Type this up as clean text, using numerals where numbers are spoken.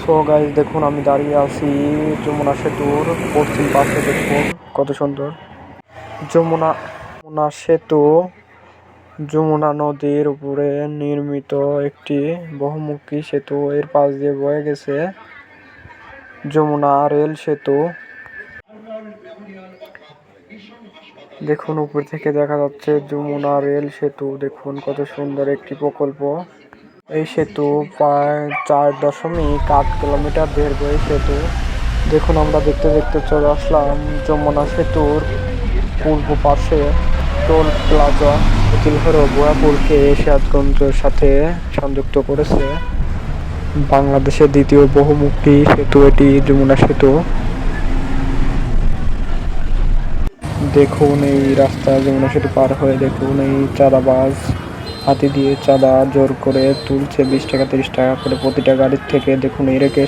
So guys, দেখুন আমি দাঁড়িয়ে আছি যমুনা সেতুর পশ্চিম পাশে। দেখুন কত সুন্দর যমুনা যমুনা সেতু। যমুনা নদীর উপরে নির্মিত একটি বহুমুখী সেতু। এর পাশ দিয়ে বয়ে গেছে যমুনা রেল সেতু। দেখুন উপর থেকে দেখা যাচ্ছে যমুনা রেল সেতু। দেখুন কত সুন্দর একটি প্রকল্প। এই সেতু প্রায় 4.8 কিলোমিটার দীর্ঘ এই সেতু। দেখুন আমরা দেখতে দেখতে চলে আসলাম যমুনা সেতুর পূর্ব পাশে টোল প্লাজা। এটি হলো ভুয়াপুরকে সিরাজগঞ্জের সাথে সংযুক্ত করেছে। বাংলাদেশের দ্বিতীয় বহুমুখী সেতু এটি যমুনা সেতু। দেখুন এই রাস্তা যমুনা সেতু পার হয়ে দেখুন এই চাঁদাবাজ হাতি দিয়ে চাঁদা জোর করে তুলছে 20 টাকা 30 টাকা করে প্রতিটা গাড়ির থেকে। দেখুন এই রেখে